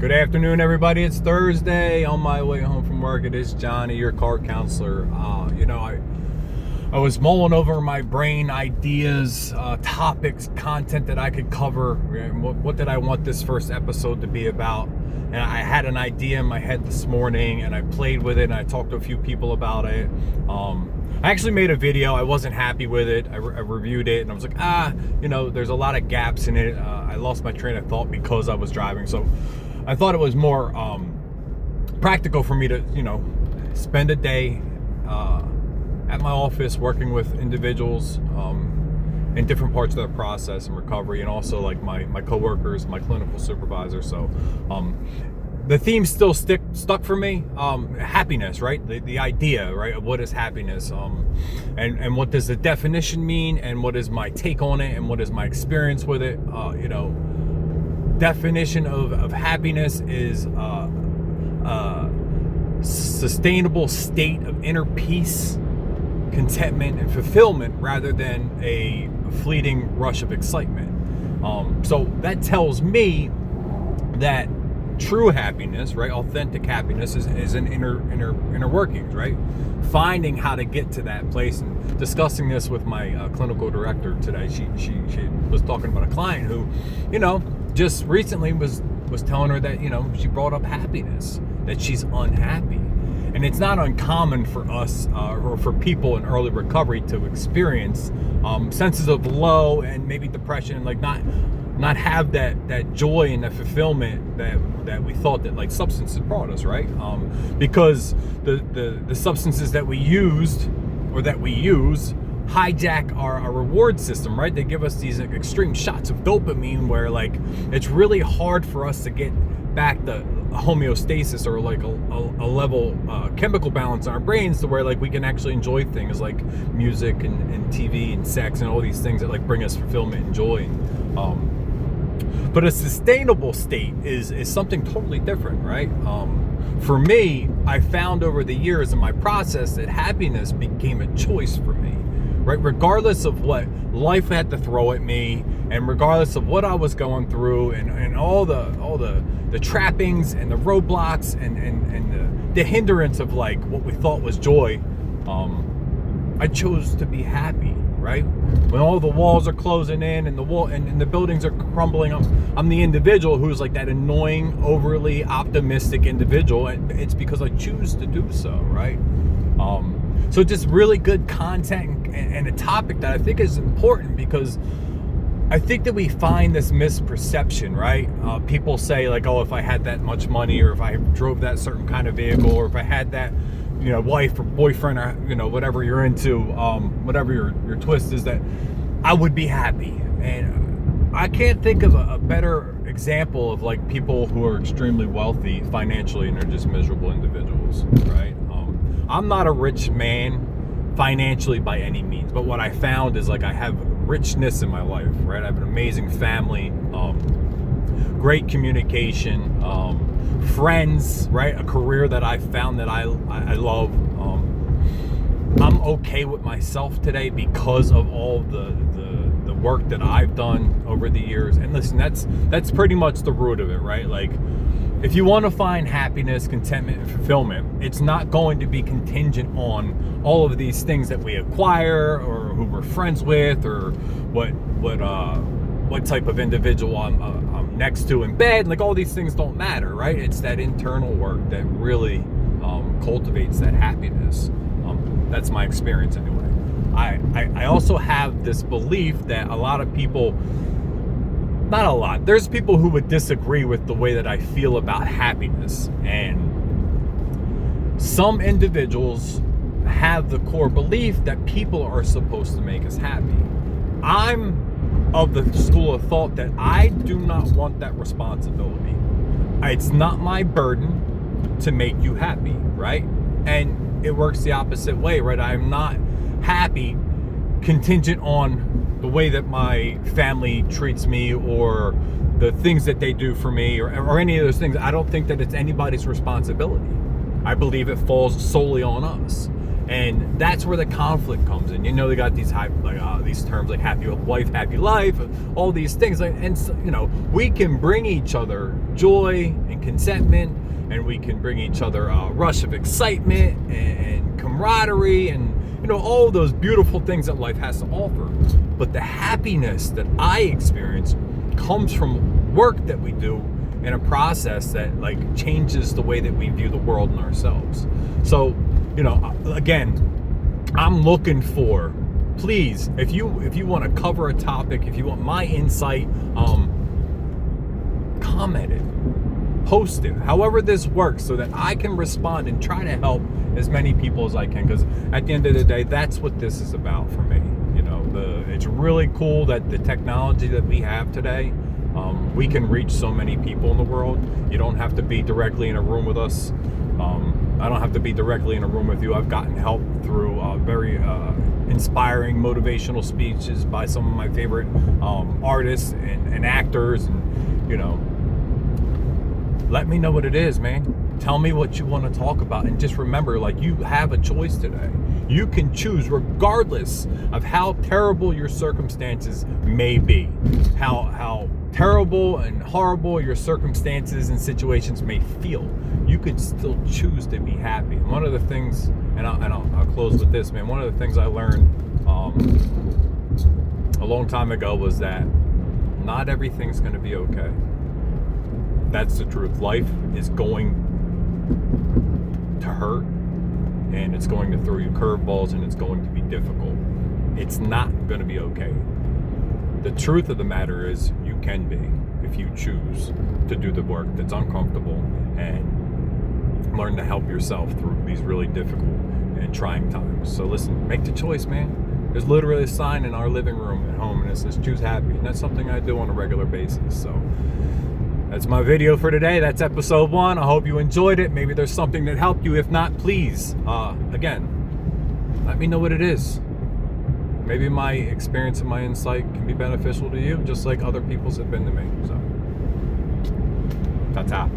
Good afternoon, everybody. It's Thursday. On my way home from work. It is Johnny, your car counselor. I was mulling over my brain ideas, topics, content that I could cover. What did I want this first episode to be about? And I had an idea in my head this morning, and I played with it, and I talked to a few people about it. I actually made a video. I wasn't happy with it. I reviewed it, and I was like, there's a lot of gaps in it. I lost my train of thought because I was driving. So I thought it was more practical for me to, spend a day at my office working with individuals in different parts of their process and recovery, and also like my coworkers, my clinical supervisor. So the theme still stuck for me. Happiness, right? The idea, right, of what is happiness, and what does the definition mean, and what is my take on it, and what is my experience with it. Definition of happiness is a sustainable state of inner peace, contentment, and fulfillment, rather than a fleeting rush of excitement. So that tells me that true happiness, right, authentic happiness is an inner workings, right? Finding how to get to that place. And discussing this with my clinical director today, she was talking about a client who, just recently was telling her that, she brought up happiness, that she's unhappy. And it's not uncommon for us or for people in early recovery to experience senses of low and maybe depression, like not have that joy and that fulfillment that we thought that like substances brought us, right? Because the substances that we used or that we use hijack our reward system, right? They give us these extreme shots of dopamine where like it's really hard for us to get back the homeostasis or like a level chemical balance in our brains to where like we can actually enjoy things like music and TV and sex and all these things that like bring us fulfillment and joy. But a sustainable state is something totally different, right? For me, I found over the years in my process that happiness became a choice for me, right? Regardless of what life had to throw at me, and regardless of what I was going through, and all the trappings and the roadblocks and the hindrance of like what we thought was joy, I chose to be happy, right? When all the walls are closing in and the buildings are crumbling up, I'm the individual who's like that annoying, overly optimistic individual, and it's because I choose to do so, right? So just really good content and a topic that I think is important, because I think that we find this misperception, right? People say like, oh, if I had that much money, or if I drove that certain kind of vehicle, or if I had that, wife or boyfriend, or, whatever you're into, whatever your twist is, that I would be happy. And I can't think of a better example of like people who are extremely wealthy financially and are just miserable individuals, right? I'm not a rich man financially by any means, but what I found is like I have richness in my life, right? I have an amazing family, great communication, friends, right? A career that I found that I love. I'm okay with myself today because of all the work that I've done over the years. And listen, that's pretty much the root of it, right? Like, if you want to find happiness, contentment, and fulfillment, it's not going to be contingent on all of these things that we acquire, or who we're friends with, or what type of individual I'm next to in bed. Like, all these things don't matter, right? It's that internal work that really cultivates that happiness. That's my experience anyway. I also have this belief that a lot of people, not a lot, there's people who would disagree with the way that I feel about happiness. And some individuals have the core belief that people are supposed to make us happy. I'm of the school of thought that I do not want that responsibility. It's not my burden to make you happy, right? And it works the opposite way, right? I'm not happy contingent on the way that my family treats me, or the things that they do for me, or any of those things. I don't think that it's anybody's responsibility. I believe it falls solely on us. And that's where the conflict comes in. You know, they got these these terms like happy wife, happy life, all these things. And so, you know, we can bring each other joy and contentment, and we can bring each other a rush of excitement and camaraderie, and you know, all those beautiful things that life has to offer. But the happiness that I experience comes from work that we do in a process that like changes the way that we view the world and ourselves. So, you know, again, I'm looking for, please, if you want to cover a topic, if you want my insight, comment it, post it, however this works, so that I can respond and try to help as many people as I can. Because at the end of the day, that's what this is about for me. You know, it's really cool that the technology that we have today, we can reach so many people in the world. You don't have to be directly in a room with us. I don't have to be directly in a room with you. I've gotten help through very inspiring motivational speeches by some of my favorite artists and actors. And, you know, let me know what it is, man. Tell me what you want to talk about. And just remember, like, you have a choice today. You can choose regardless of how terrible your circumstances may be, how terrible and horrible your circumstances and situations may feel. You can still choose to be happy. One of the things, and I'll close with this, man. One of the things I learned a long time ago was that not everything's going to be okay. That's the truth. Life is going to hurt, and it's going to throw you curveballs, and it's going to be difficult. It's not going to be okay. The truth of the matter is, you can be, if you choose to do the work that's uncomfortable and learn to help yourself through these really difficult and trying times. So listen, make the choice, man. There's literally a sign in our living room at home, and it says choose happy, and that's something I do on a regular basis. So that's my video for today. That's episode 1. I hope you enjoyed it. Maybe there's something that helped you. If not, please, again, let me know what it is. Maybe my experience and my insight can be beneficial to you, just like other people's have been to me. So, ta-ta.